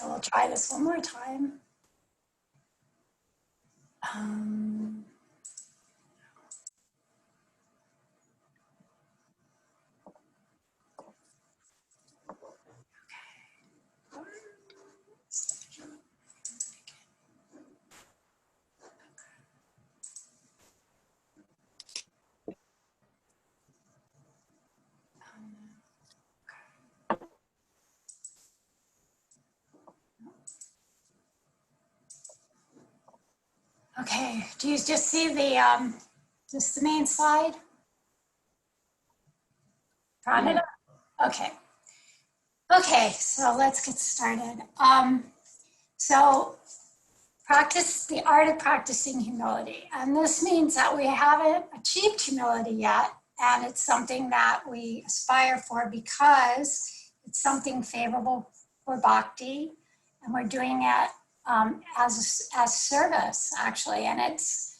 So we'll try this one more time. Okay, do you just see the, just the main slide? Brought it up? Okay. Okay, so let's get started. So practice the art of practicing humility. And this means that we haven't achieved humility yet. And it's something that we aspire for because it's something favorable for bhakti. And we're doing it as service, actually. And it's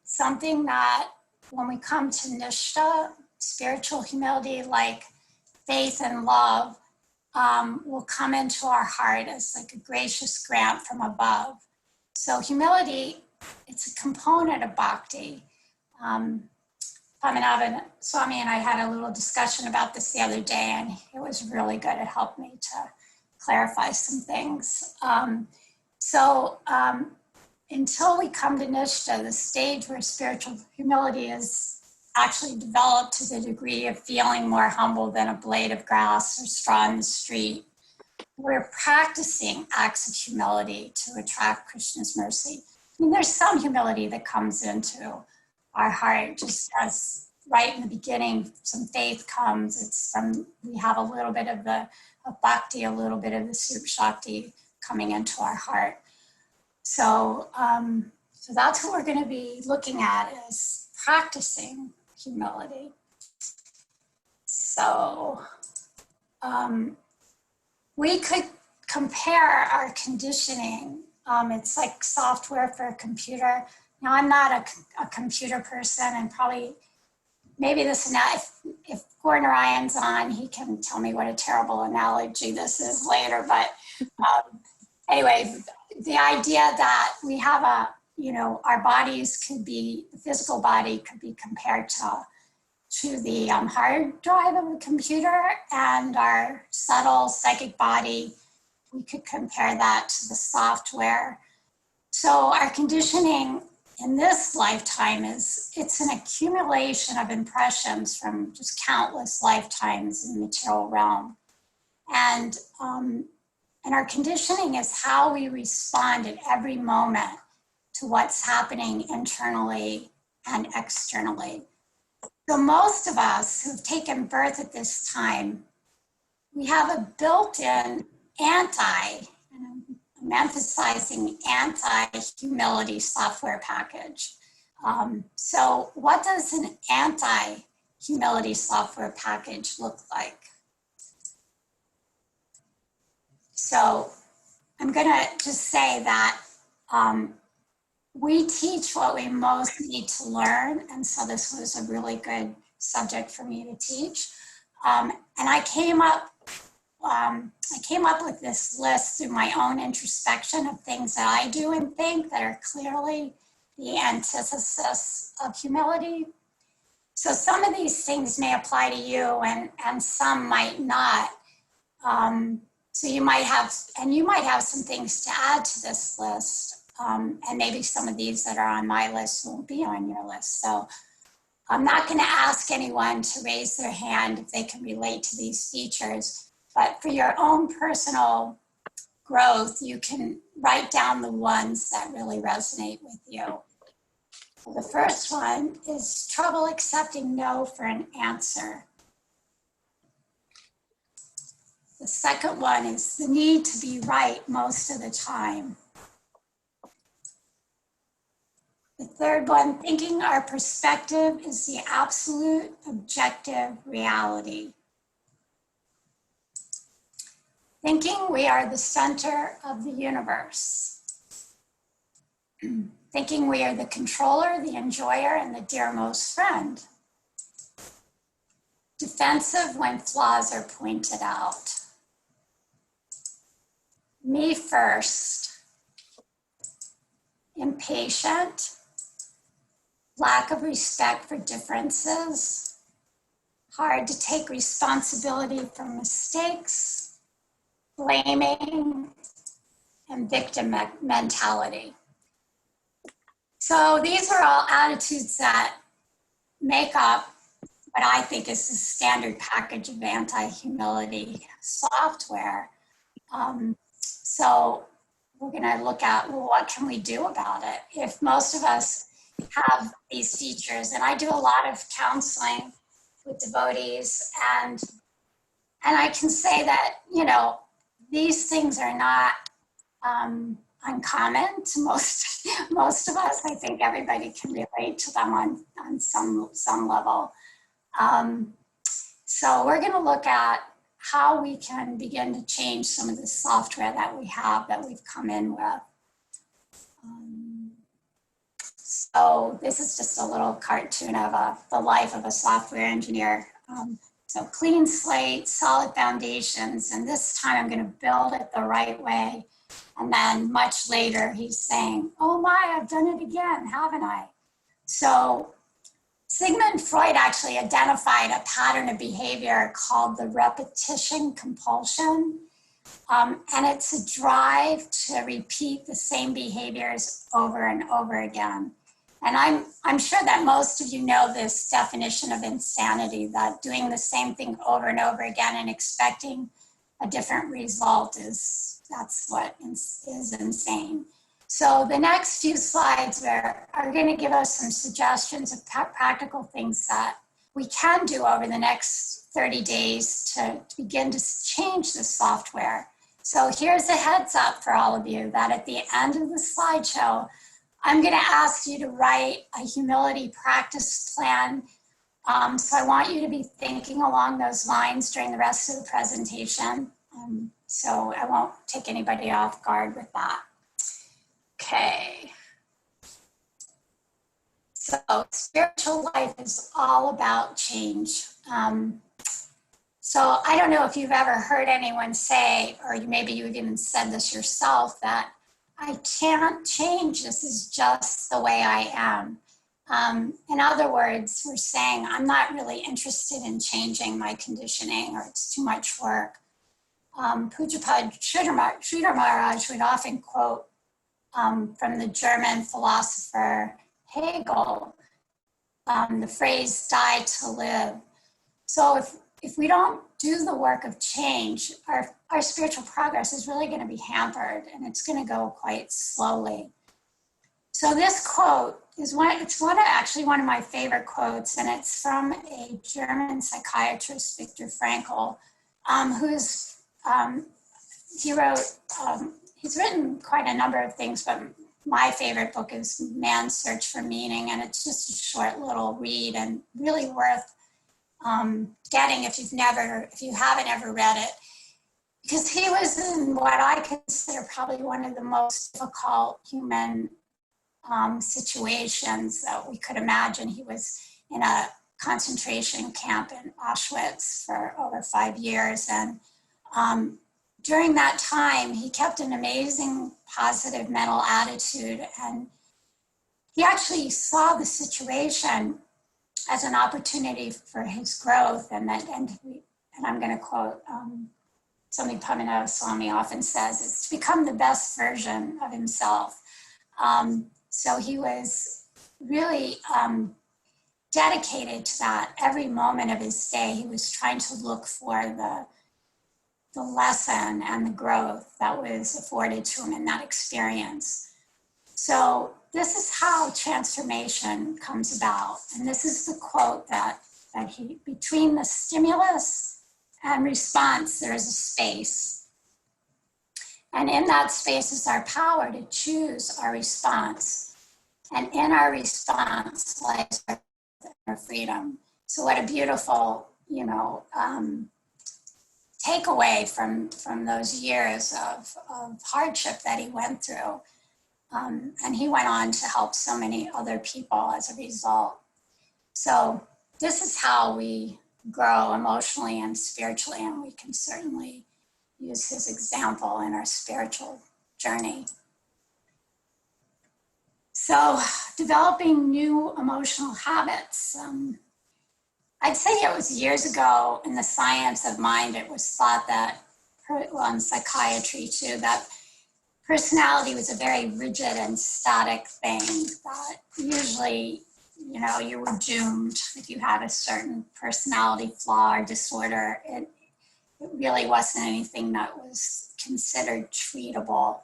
something that when we come to nishta, spiritual humility, like faith and love, will come into our heart as like a gracious grant from above. So humility, it's a component of bhakti. Pamanabhan Swami and I had a little discussion about this the other day, and it was really good. It helped me to clarify some things. Until we come to nishta, the stage where spiritual humility is actually developed to the degree of feeling more humble than a blade of grass or straw in the street, we're practicing acts of humility to attract Krishna's mercy. I mean, there's some humility that comes into our heart, just as right in the beginning, some faith comes. We have a little bit of bhakti, a little bit of the Sup Shakti coming into our heart. So that's what we're going to be looking at, is practicing humility. So we could compare our conditioning. It's like software for a computer. Now, I'm not a computer person, and probably maybe this, if Gordon Ryan's on, he can tell me what a terrible analogy this is later. But anyway, the idea that we have our bodies could be, the physical body could be compared to the hard drive of a computer, and our subtle psychic body, we could compare that to the software. So our conditioning in this lifetime it's an accumulation of impressions from just countless lifetimes in the material realm. And our conditioning is how we respond at every moment to what's happening internally and externally. So most of us who've taken birth at this time, we have a built-in I'm emphasizing anti-humility software package. So what does an anti-humility software package look like? So I'm gonna just say that we teach what we most need to learn, and so this was a really good subject for me to teach. And I came up with this list through my own introspection of things that I do and think that are clearly the antithesis of humility. So some of these things may apply to you, and some might not. So you might have some things to add to this list. And maybe some of these that are on my list won't be on your list. So I'm not going to ask anyone to raise their hand if they can relate to these features, but for your own personal growth, you can write down the ones that really resonate with you. So the first one is trouble accepting no for an answer. The second one is the need to be right most of the time. The third one, thinking our perspective is the absolute objective reality. Thinking we are the center of the universe. Thinking we are the controller, the enjoyer, and the dearmost friend. Defensive when flaws are pointed out. me first, impatient, lack of respect for differences, hard to take responsibility for mistakes, blaming, and victim mentality. So these are all attitudes that make up what I think is the standard package of anti-humility software. So we're going to look at, well, what can we do about it? If most of us have these features, and I do a lot of counseling with devotees, and I can say that, you know, these things are not uncommon to most of us. I think everybody can relate to them on some level. So we're going to look at how we can begin to change some of the software that we have, that we've come in with. So this is just a little cartoon of the life of a software engineer. So clean slate, solid foundations, and this time I'm going to build it the right way. And then much later he's saying, oh my, I've done it again, haven't I? So Sigmund Freud actually identified a pattern of behavior called the repetition compulsion. And it's a drive to repeat the same behaviors over and over again. And I'm sure that most of you know this definition of insanity, that doing the same thing over and over again and expecting a different result that's what is insane. So the next few slides are going to give us some suggestions of practical things that we can do over the next 30 days to begin to change the software. So here's a heads up for all of you that at the end of the slideshow, I'm going to ask you to write a humility practice plan. So I want you to be thinking along those lines during the rest of the presentation. So I won't take anybody off guard with that. Okay. So spiritual life is all about change. So I don't know if you've ever heard anyone say, or maybe you've even said this yourself, that I can't change. This is just the way I am. In other words, we're saying I'm not really interested in changing my conditioning, or it's too much work. Pujapad Sridhar Maharaj would often quote from the German philosopher Hegel, the phrase "die to live." So if we don't do the work of change, our spiritual progress is really going to be hampered, and it's going to go quite slowly. So this quote is actually one of my favorite quotes, and it's from a German psychiatrist, Viktor Frankl, he's written quite a number of things, but my favorite book is Man's Search for Meaning, and it's just a short little read and really worth getting if you haven't ever read it, because he was in what I consider probably one of the most difficult human situations that we could imagine. He was in a concentration camp in Auschwitz for over 5 years, and during that time, he kept an amazing positive mental attitude, and he actually saw the situation as an opportunity for his growth. And I'm going to quote something Pamanava Swami often says, is to become the best version of himself. So he was really dedicated to that. Every moment of his day, he was trying to look for the lesson and the growth that was afforded to him in that experience. So this is how transformation comes about. And this is the quote that he, between the stimulus and response, there is a space. And in that space is our power to choose our response. And in our response lies our freedom. So what a beautiful, takeaway from those years of hardship that he went through. And he went on to help so many other people as a result. So this is how we grow emotionally and spiritually, and we can certainly use his example in our spiritual journey. So developing new emotional habits. I'd say it was years ago in the science of mind, it was thought that, well, in psychiatry too, that personality was a very rigid and static thing, that usually, you know, you were doomed if you had a certain personality flaw or disorder. It really wasn't anything that was considered treatable.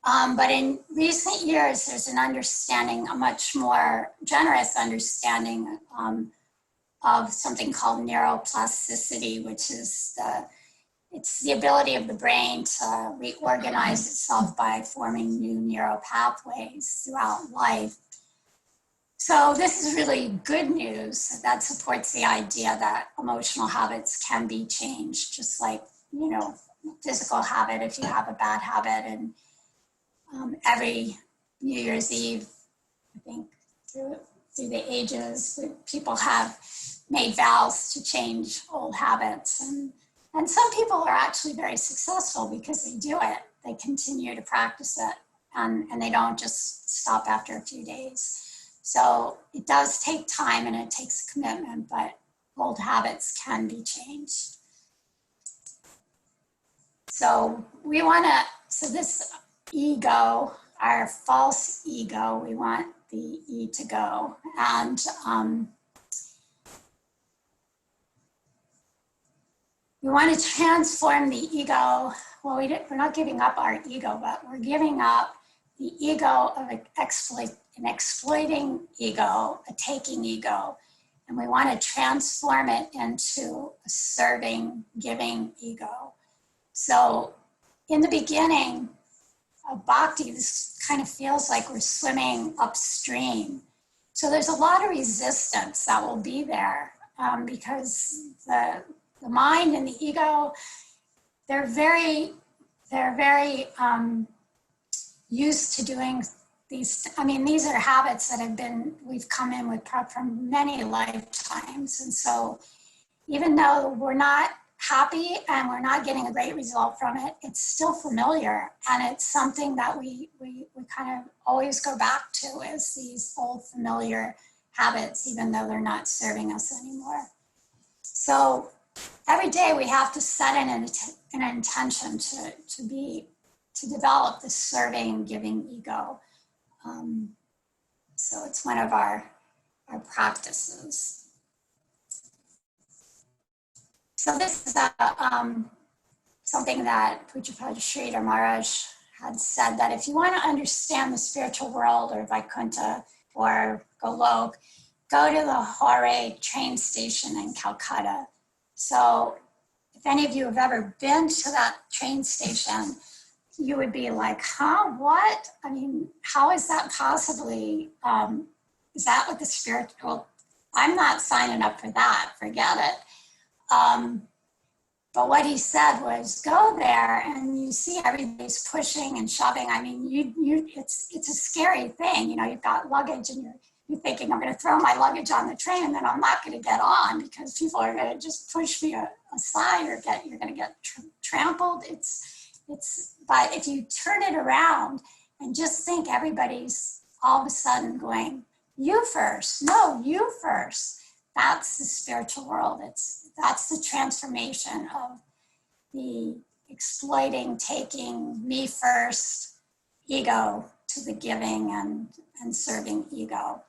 But in recent years, there's an understanding, a much more generous understanding of something called neuroplasticity, which is it's the ability of the brain to reorganize itself by forming new neural pathways throughout life. So this is really good news that supports the idea that emotional habits can be changed, just like, you know, physical habit. If you have a bad habit, and every New Year's Eve, I think through the ages, people have made vows to change old habits. And some people are actually very successful because they do it. They continue to practice it, and they don't just stop after a few days. So it does take time and it takes commitment, but old habits can be changed. So we want to, so this ego, our false ego, we want the E to go. And we want to transform the ego. Well, we're not giving up our ego, but we're giving up the ego of an exploiting ego, a taking ego. And we want to transform it into a serving, giving ego. So in the beginning of bhakti, this kind of feels like we're swimming upstream. So there's a lot of resistance that will be there because the mind and the ego, they're very used to doing these. I mean, these are habits that we've come in with from many lifetimes. And so even though we're not happy and we're not getting a great result from it, it's still familiar. And it's something that we kind of always go back to, as these old familiar habits, even though they're not serving us anymore. So every day we have to set an intention to develop this serving, giving ego. So it's one of our practices. So this is something that Pujapad Sridhar Maharaj had said, that if you want to understand the spiritual world, or Vaikuntha or Golok, go to the Howrah train station in Calcutta. So if any of you have ever been to that train station, you would be like, huh, what? I mean, how is that possibly, is that what the spiritual, I'm not signing up for that, forget it. But what he said was, go there and you see everybody's pushing and shoving. I mean, it's a scary thing. You know, you've got luggage and you're thinking, I'm going to throw my luggage on the train and then I'm not going to get on because people are going to just push me aside, or you're going to get trampled. But if you turn it around and just think everybody's all of a sudden going, you first, no, you first. That's the spiritual world. That's the transformation of the exploiting, taking, me first ego to the giving and serving ego.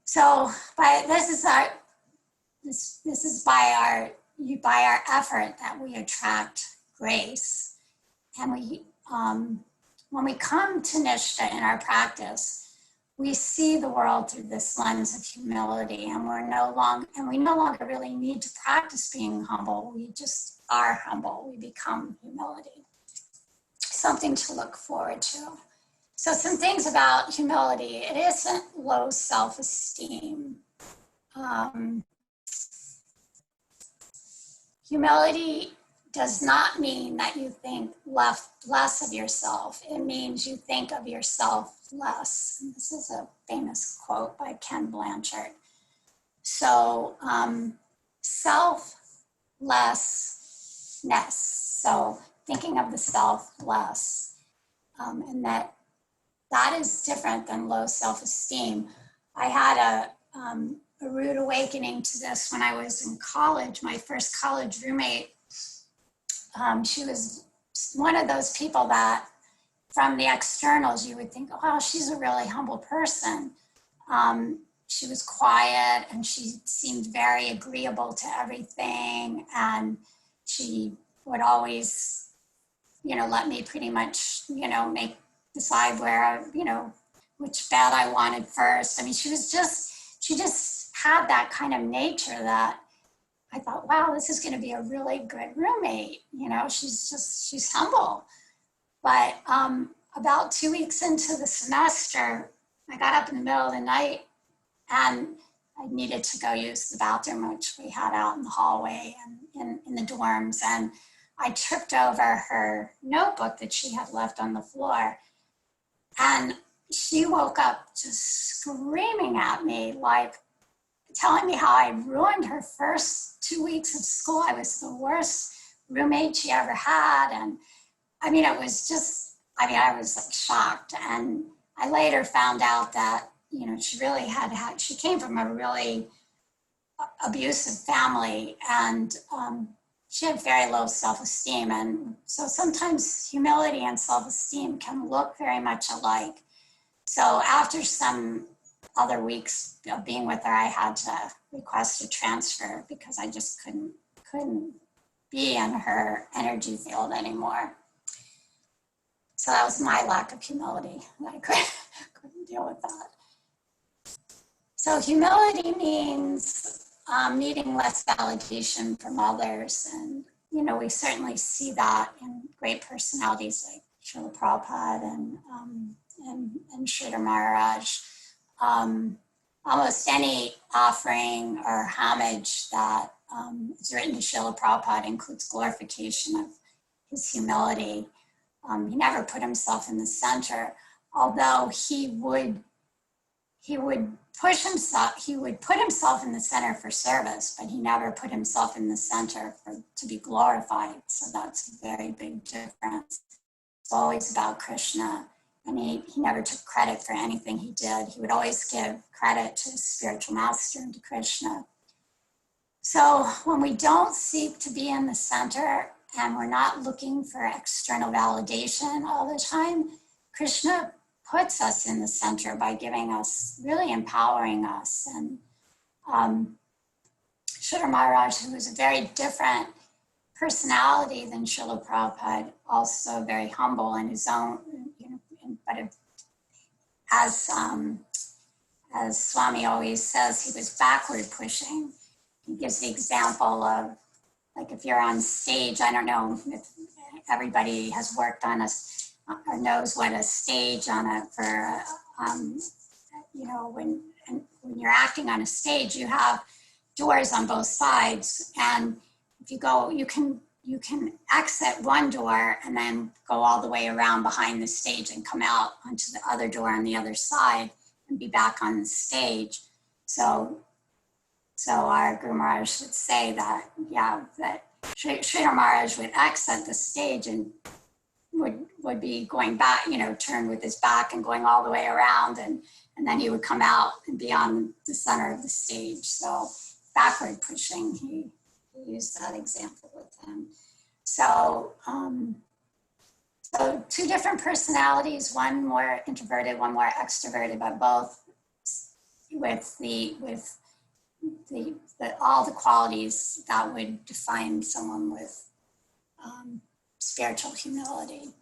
So this is by our effort that we attract grace. And when we come to Nishta in our practice, we see the world through this lens of humility, and we no longer really need to practice being humble. We just are humble. We become humility. Something to look forward to. So some things about humility. It isn't low self-esteem. Humility does not mean that you think less of yourself. It means you think of yourself less. And this is a famous quote by Ken Blanchard. So selflessness So thinking of the self less, and that is different than low self-esteem. I had a rude awakening to this when I was in college. My first college roommate, she was one of those people that from the externals, you would think, oh, wow, she's a really humble person. She was quiet and she seemed very agreeable to everything. And she would always, let me pretty much, decide where, which bed I wanted first. I mean, she just had that kind of nature that I thought, wow, this is going to be a really good roommate. She's humble. But about 2 weeks into the semester, I got up in the middle of the night and I needed to go use the bathroom, which we had out in the hallway and in the dorms. And I tripped over her notebook that she had left on the floor. And she woke up just screaming at me, like telling me how I ruined her first 2 weeks of school. I was the worst roommate she ever had. And I mean, it was just, I was like shocked. And I later found out that, she really she came from a really abusive family, and she had very low self-esteem. And so sometimes humility and self-esteem can look very much alike. So after some other weeks of being with her, I had to request a transfer because I just couldn't be in her energy field anymore. So that was my lack of humility. I couldn't deal with that. So humility means needing less validation from others. And, we certainly see that in great personalities like Srila Prabhupada and Sridhar Maharaj. Almost any offering or homage that is written to Srila Prabhupada includes glorification of his humility. He never put himself in the center, although he would put himself in the center for service, but he never put himself in the center to be glorified. So that's a very big difference. It's always about Krishna, and he never took credit for anything he did. He would always give credit to his spiritual master and to Krishna. So when we don't seek to be in the center and we're not looking for external validation all the time, Krishna puts us in the center by giving us, really empowering us. And Sridhar Maharaj, who was a very different personality than Srila Prabhupada, also very humble in his own, but as Swami always says, he was backward pushing. He gives the example of, like, if you're on stage, I don't know if everybody has worked on or knows what a stage when you're acting on a stage, you have doors on both sides, and if you go, you can exit one door and then go all the way around behind the stage and come out onto the other door on the other side and be back on the stage. So our Guru Maharaj would say that, that Sridhar Maharaj would exit the stage and would be going back, turn with his back and going all the way around, and then he would come out and be on the center of the stage. So backward pushing, he used that example with him. So two different personalities, one more introverted, one more extroverted, but both with all the qualities that would define someone with spiritual humility.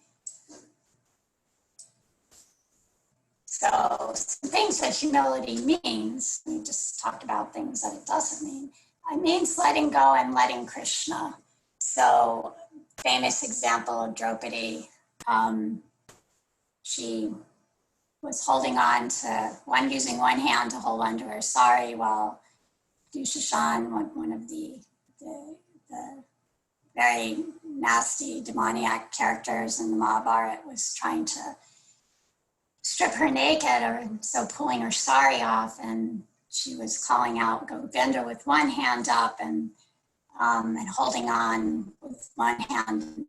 So some things that humility means, we just talked about things that it doesn't mean. It means letting go and letting Krishna. So famous example of Draupadi, she was holding on to using one hand to hold onto her sari, while Dushashan, one of the very nasty demoniac characters in the Mahabharata, was trying to strip her naked, or so pulling her sari off, and she was calling out Govinda with one hand up, and and holding on with one hand.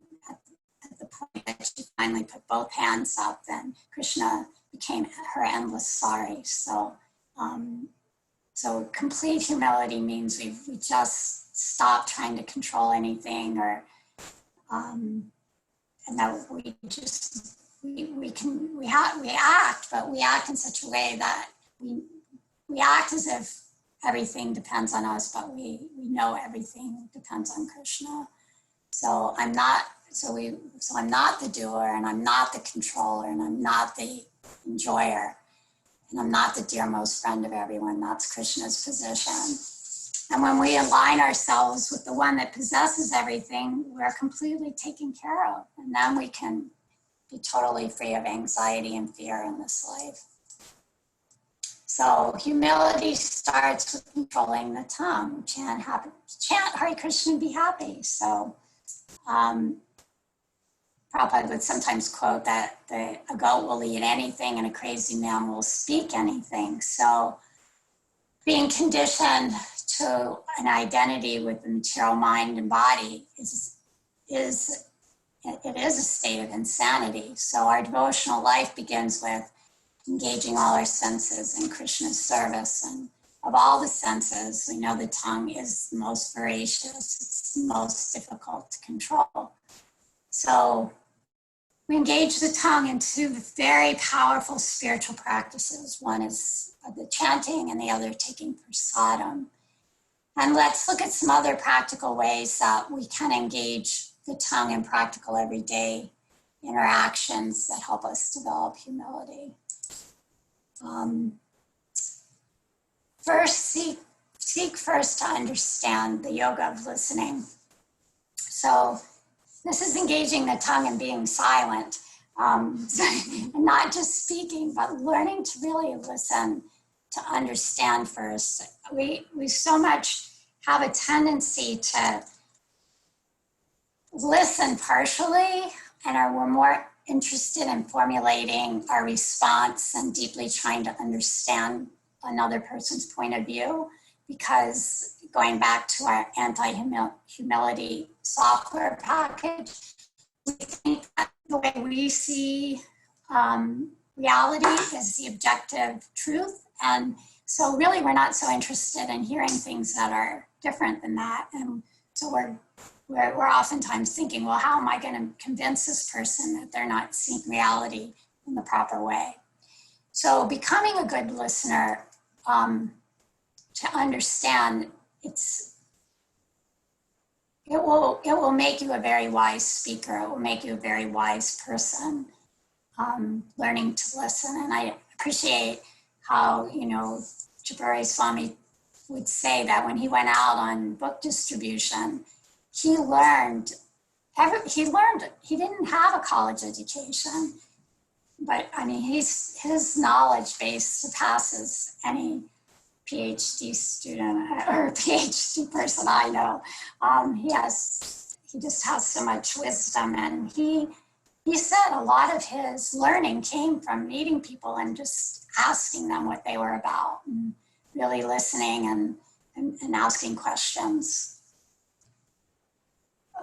At the point that she finally put both hands up, then Krishna became her endless sorry. So, so complete humility means we just stop trying to control anything, or and that we act, but we act in such a way that we act as if everything depends on us, but we know everything depends on Krishna. So I'm not the doer, and I'm not the controller, and I'm not the enjoyer, and I'm not the dearmost friend of everyone. That's Krishna's position. And when we align ourselves with the one that possesses everything, we're completely taken care of. And then we can be totally free of anxiety and fear in this life. So humility starts with controlling the tongue. Chant Hare Krishna and be happy. So Prabhupada would sometimes quote that a goat will eat anything and a crazy man will speak anything. So being conditioned to an identity with the material mind and body is a state of insanity. So our devotional life begins with engaging all our senses in Krishna's service. And of all the senses, we know the tongue is the most voracious, it's the most difficult to control. So we engage the tongue in two very powerful spiritual practices. One is the chanting and the other taking prasadam. And let's look at some other practical ways that we can engage the tongue in practical everyday interactions that help us develop humility. First, seek first to understand the yoga of listening. So this is engaging the tongue and being silent, and not just speaking, but learning to really listen, to understand first. We so much have a tendency to listen partially, and we're more interested in formulating our response and deeply trying to understand another person's point of view, because going back to our anti-humility software package, we think that the way we see reality is the objective truth. And so really we're not so interested in hearing things that are different than that. And so we're oftentimes thinking, well, how am I going to convince this person that they're not seeing reality in the proper way? So becoming a good listener, to understand, it will make you a very wise speaker. It will make you a very wise person, learning to listen. And I appreciate how, Jabari Swami would say that when he went out on book distribution, he didn't have a college education, but I mean, his knowledge base surpasses any PhD student or PhD person I know. He just has so much wisdom, and he said a lot of his learning came from meeting people and just asking them what they were about, and really listening and asking questions.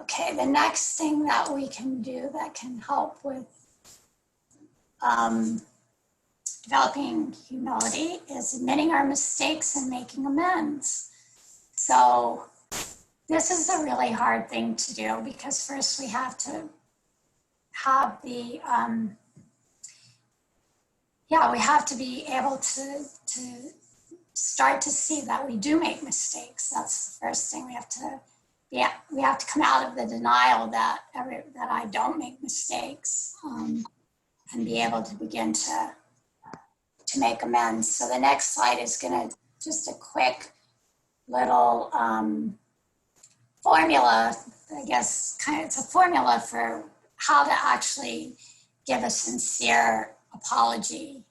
Okay, the next thing that we can do that can help with developing humility is admitting our mistakes and making amends. So this is a really hard thing to do, because first we have to have we have to be able to start to see that we do make mistakes. That's the first thing. We have to come out of the denial that I don't make mistakes, and be able to begin to make amends. So the next slide is just a quick little formula, I guess, it's a formula for how to actually give a sincere apology.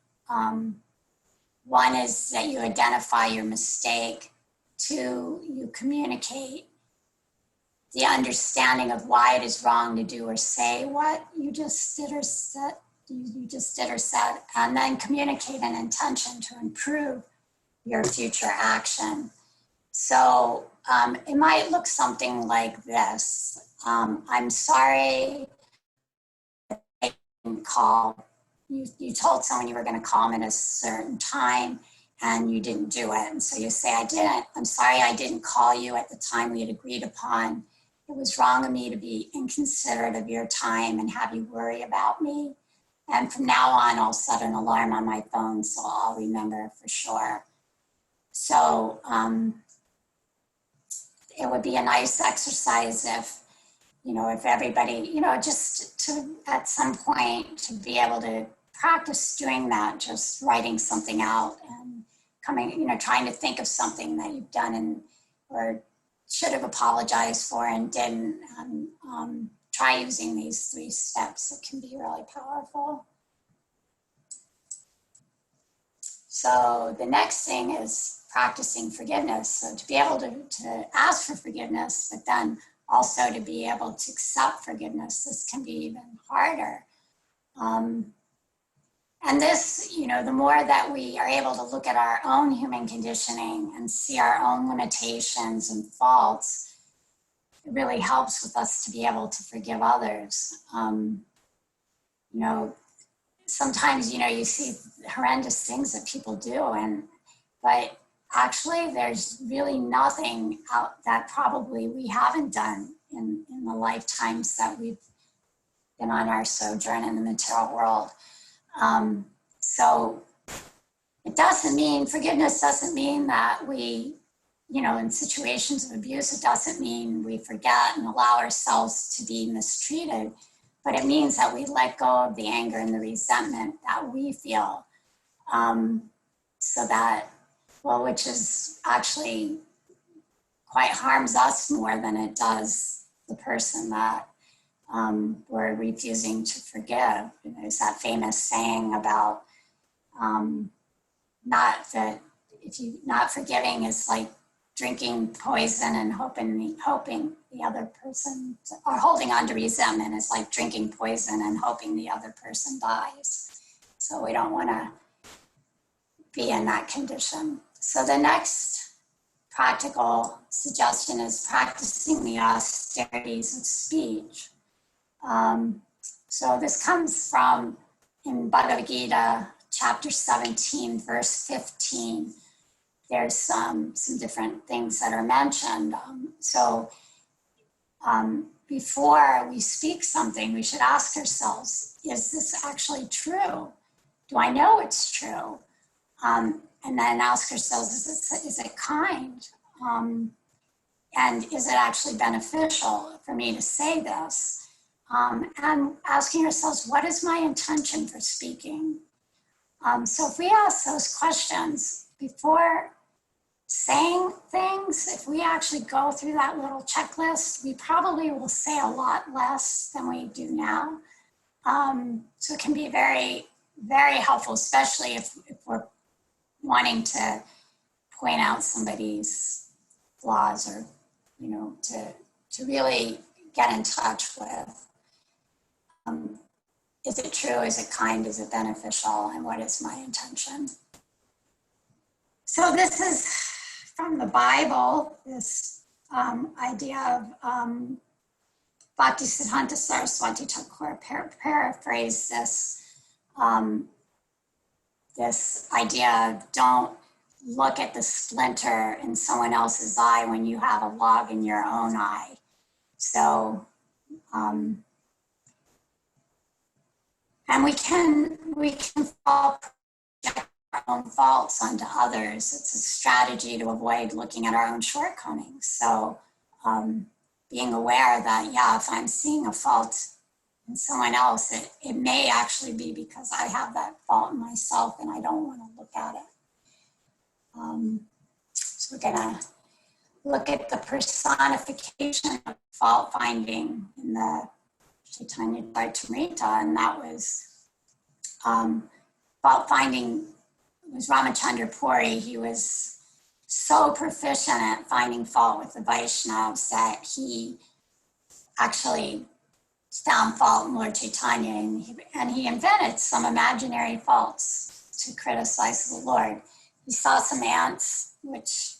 One is that you identify your mistake. Two, you communicate the understanding of why it is wrong to do or say what you just did or said. And then communicate an intention to improve your future action. So it might look something like this. I'm sorry I didn't call. You told someone you were going to call them at a certain time and you didn't do it. And so you say, I'm sorry I didn't call you at the time we had agreed upon. It was wrong of me to be inconsiderate of your time and have you worry about me. And from now on, I'll set an alarm on my phone so I'll remember for sure. So it would be a nice exercise if everybody, just to, at some point, to be able to practice doing that, just writing something out and trying to think of something that you've done or should have apologized for and didn't. Try using these 3 steps. It can be really powerful. So the next thing is practicing forgiveness. So to be able to ask for forgiveness, but then also to be able to accept forgiveness, this can be even harder. And this, the more that we are able to look at our own human conditioning and see our own limitations and faults, it really helps with us to be able to forgive others. Sometimes, you see horrendous things that people do, but actually there's really nothing out that probably we haven't done in the lifetimes that we've been on our sojourn in the material world. So forgiveness doesn't mean that we, in situations of abuse, it doesn't mean we forget and allow ourselves to be mistreated, but it means that we let go of the anger and the resentment that we feel. Which is actually quite harms us more than it does the person that we're refusing to forgive. There's that famous saying about not forgiving is like drinking poison and hoping the other person, or holding on to resentment is like drinking poison and hoping the other person dies. So we don't want to be in that condition. So the next practical suggestion is practicing the austerities of speech. So this comes from in Bhagavad Gita, chapter 17, verse 15. There's some different things that are mentioned. Before we speak something, we should ask ourselves, is this actually true? Do I know it's true? And then ask ourselves, is it kind? And is it actually beneficial for me to say this? And asking ourselves, what is my intention for speaking? So if we ask those questions before saying things, if we actually go through that little checklist, we probably will say a lot less than we do now. So it can be very, very helpful, especially if we're wanting to point out somebody's flaws or, to really get in touch with, is it true, is it kind, is it beneficial, and what is my intention? So this is from the Bible, this idea of Bhaktisiddhanta Saraswati Thakur paraphrased this idea of don't look at the splinter in someone else's eye when you have a log in your own eye. So, and we can fall project our own faults onto others. It's a strategy to avoid looking at our own shortcomings. So, being aware that, if I'm seeing a fault in someone else, it may actually be because I have that fault in myself and I don't want to look at it. So we're gonna look at the personification of fault finding in the Chaitanya Charitamrita, and that was fault finding was Ramachandra Puri. He was so proficient at finding fault with the Vaishnavas that he actually found fault in Lord Chaitanya, and he invented some imaginary faults to criticize the Lord. He saw some ants, which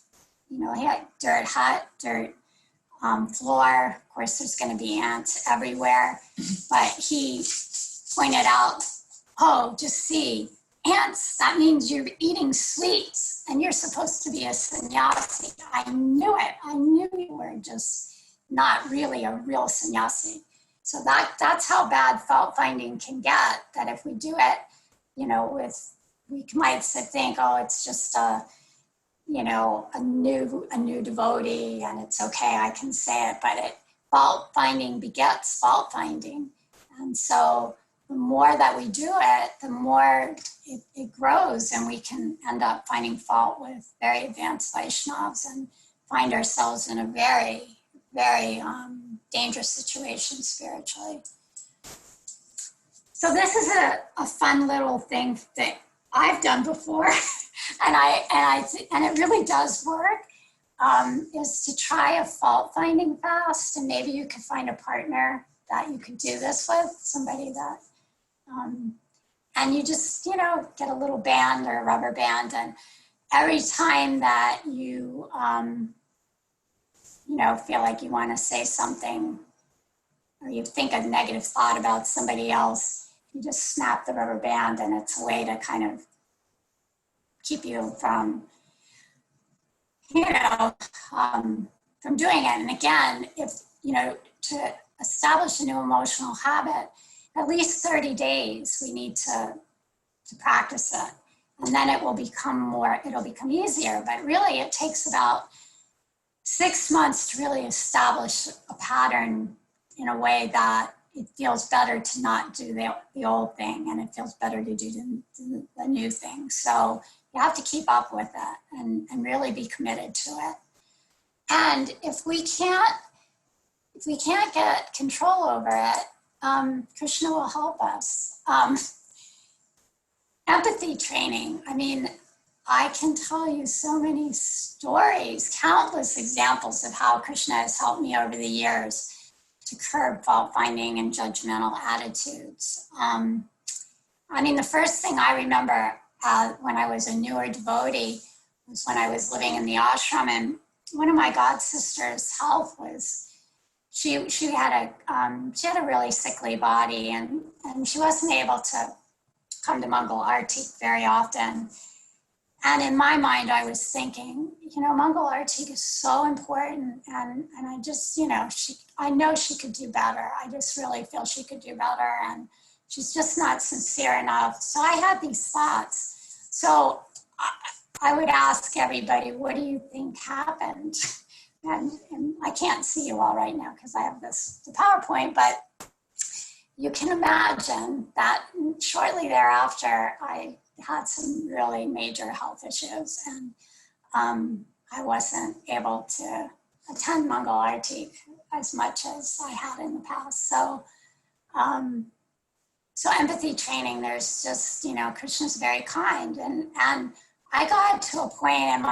he had dirt hut, dirt floor. Of course, there's going to be ants everywhere. But he pointed out, oh, just see, ants, that means you're eating sweets and you're supposed to be a sannyasi. I knew it. I knew you were just not really a real sannyasi. So that's how bad fault finding can get, that if we do it, we might think, oh, it's just a new devotee and it's okay, I can say it, but fault finding begets fault finding. And so the more that we do it, the more it grows, and we can end up finding fault with very advanced Vaishnavas and find ourselves in a very, very dangerous situation spiritually. So this is a fun little thing that I've done before, and it really does work, is to try a fault finding fast, and maybe you could find a partner that you could do this with, somebody that, and you just, get a little band or a rubber band, and every time that you, feel like you want to say something, or you think a negative thought about somebody else, you just snap the rubber band, and it's a way to kind of keep you from, from doing it. And again, if, to establish a new emotional habit, at least 30 days, we need to practice it. And then it'll become easier. But really, it takes about 6 months to really establish a pattern in a way that it feels better to not do the old thing, and it feels better to do the new thing. So you have to keep up with it and really be committed to it. And if we can't get control over it, Krishna will help us. Empathy training. I mean, I can tell you so many stories, countless examples of how Krishna has helped me over the years to curb fault finding and judgmental attitudes. The first thing I remember when I was a newer devotee was when I was living in the ashram, and one of my god sisters' health was, she had a really sickly body, and she wasn't able to come to Mangal Artik very often. And in my mind, I was thinking, Mangal Artik is so important, and I just, I know she could do better. I just really feel she could do better, and she's just not sincere enough. So I had these thoughts. So I would ask everybody, what do you think happened? And I can't see you all right now because I have the PowerPoint, but you can imagine that shortly thereafter, I had some really major health issues, and I wasn't able to attend Mangal Artik as much as I had in the past. So empathy training, there's just, Krishna's very kind, and I got to a point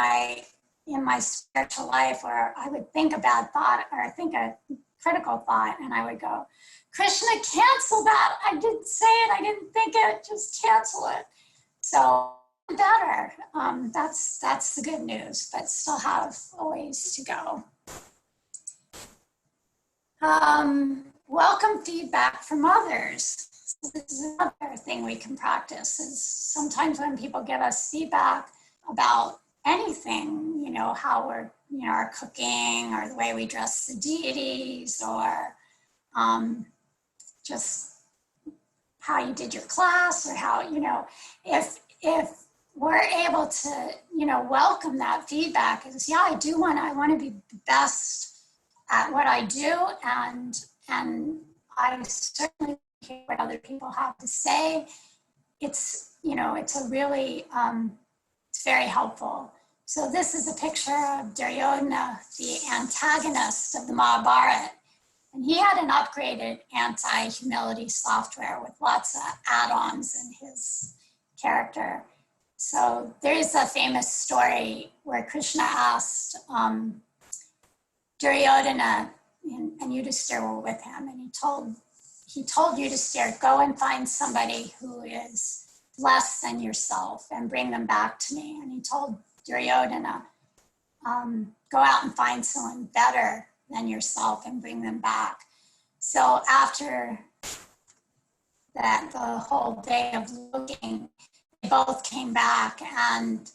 in my spiritual life where I would think a bad thought or think a critical thought, and I would go, Krishna, cancel that. I didn't say it. I didn't think it. Just cancel it. So better. That's the good news, but still have a ways to go. Welcome feedback from others. So this is another thing we can practice, is sometimes when people give us feedback about anything, how we're, our cooking, or the way we dress the deities, or just how you did your class, or how, if we're able to, welcome that feedback, is, yeah, I want to be the best at what I do, and I certainly hear what other people have to say. It's, it's a really, it's very helpful. So this is a picture of Duryodhana, the antagonist of the Mahabharata. And he had an upgraded anti-humility software with lots of add-ons in his character. So there is a famous story where Krishna asked Duryodhana, and Yudhisthira were with him, and he told Yudhisthira, go and find somebody who is less than yourself and bring them back to me. And he told Duryodhana, go out and find someone better than yourself and bring them back. So after that, the whole day of looking, they both came back, and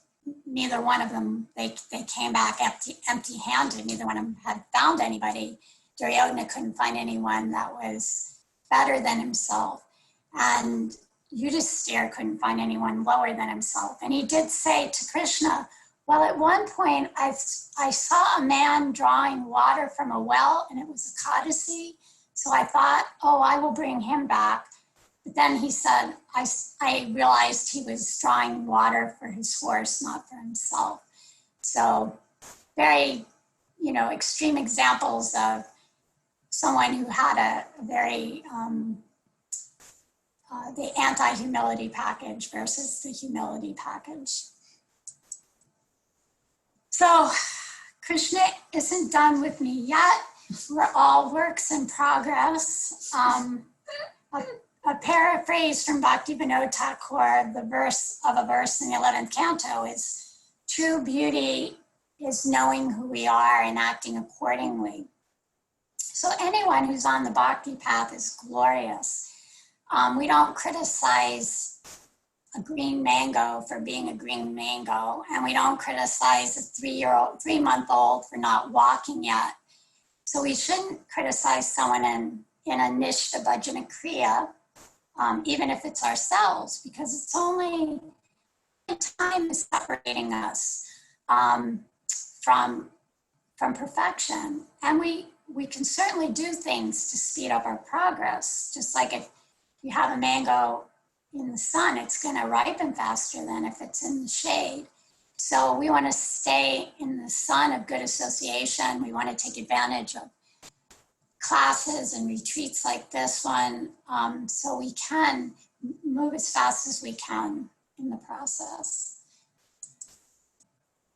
neither one of them, they came back empty-handed. Neither one of them had found anybody. Duryodhana couldn't find anyone that was better than himself. And Yudhisthira couldn't find anyone lower than himself. And he did say to Krishna, well, at one point I saw a man drawing water from a well, and it was a Kadasi. So I thought, oh, I will bring him back. But then he said, I realized he was drawing water for his horse, not for himself. So very, extreme examples of someone who had a very, the anti-humility package versus the humility package. So Krishna isn't done with me yet. We're all works in progress. A paraphrase from Bhaktivinoda Thakur, the verse in the 11th canto is, true beauty is knowing who we are and acting accordingly. So anyone who's on the bhakti path is glorious. We don't criticize a green mango for being a green mango, and we don't criticize a 3-month-old for not walking yet. So we shouldn't criticize someone in a nishta bhajana kriya, even if it's ourselves, because it's only time is separating us from perfection. And we can certainly do things to speed up our progress. Just like if you have a mango in the sun, it's going to ripen faster than if it's in the shade. So we want to stay in the sun of good association. We want to take advantage of classes and retreats like this one, so we can move as fast as we can in the process.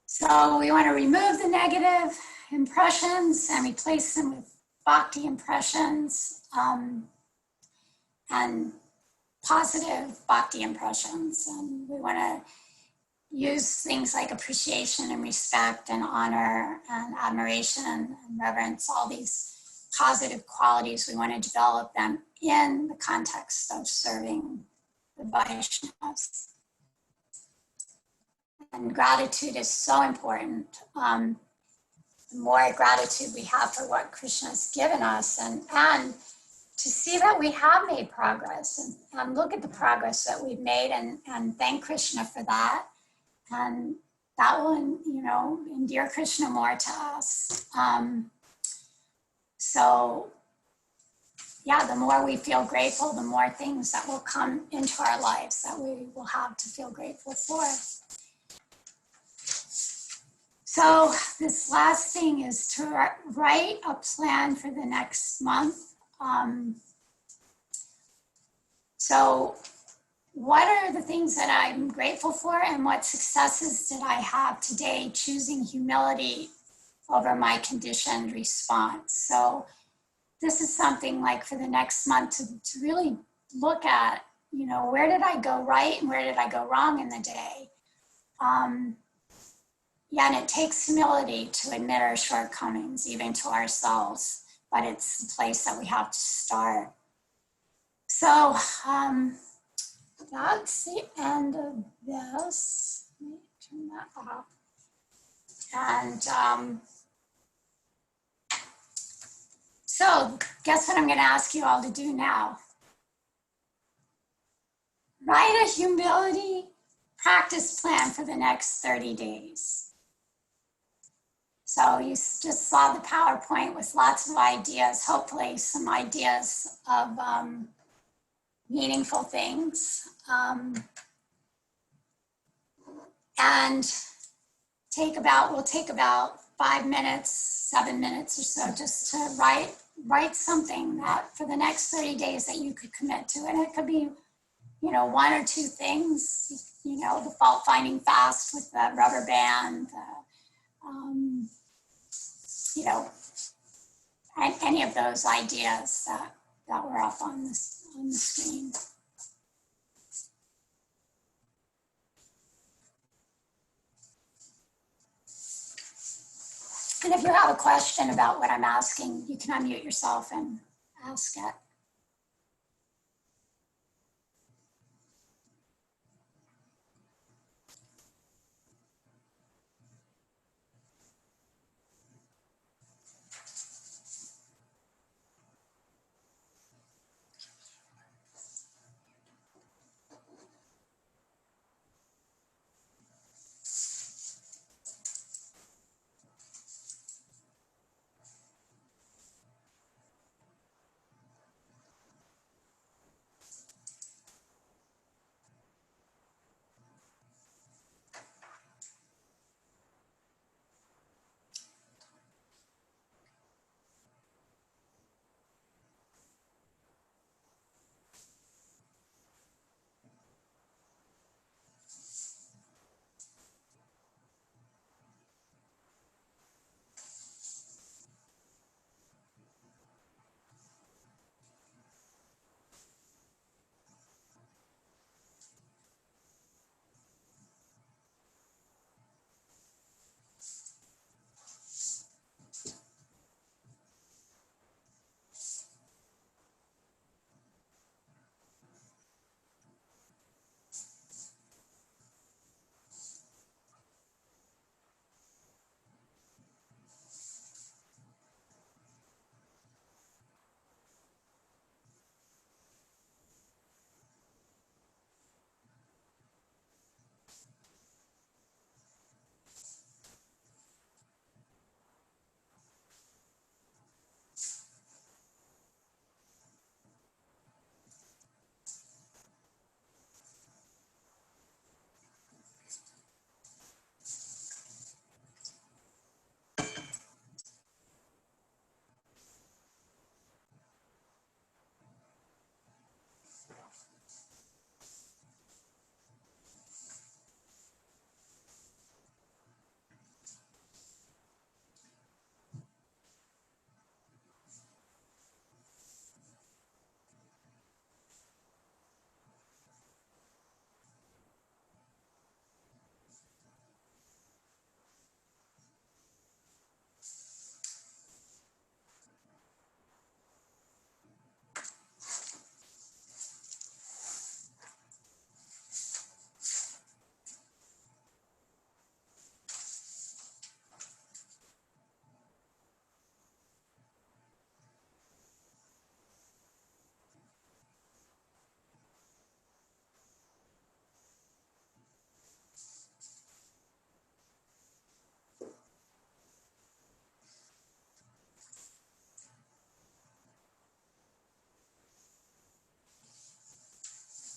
So we want to remove the negative impressions and replace them with bhakti impressions and positive bhakti impressions. And we want to use things like appreciation and respect and honor and admiration and reverence, all these positive qualities. We want to develop them in the context of serving the Vaishnavas. And gratitude is so important. The more gratitude we have for what Krishna has given us, and to see that we have made progress, and look at the progress that we've made, and thank Krishna for that. And that will, endear Krishna more to us. So, yeah, the more we feel grateful, the more things that will come into our lives that we will have to feel grateful for. So this last thing is to write a plan for the next month. So what are the things that I'm grateful for, and what successes did I have today choosing humility over my conditioned response? So this is something like for the next month to really look at, where did I go right and where did I go wrong in the day? And it takes humility to admit our shortcomings, even to ourselves, but it's the place that we have to start. So that's the end of this. Let me turn that off. And so guess what I'm going to ask you all to do now? Write a humility practice plan for the next 30 days. So you just saw the PowerPoint with lots of ideas, hopefully some ideas of meaningful things. And we'll take about 5 minutes, 7 minutes or so just to write something that for the next 30 days that you could commit to. And it could be, 1 or 2 things, the fault finding fast with the rubber band, and any of those ideas that were up on the screen. And if you have a question about what I'm asking, you can unmute yourself and ask it.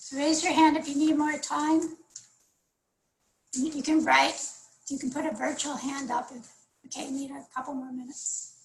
So raise your hand if you need more time. You can write, you can put a virtual hand up if, okay, you need a couple more minutes.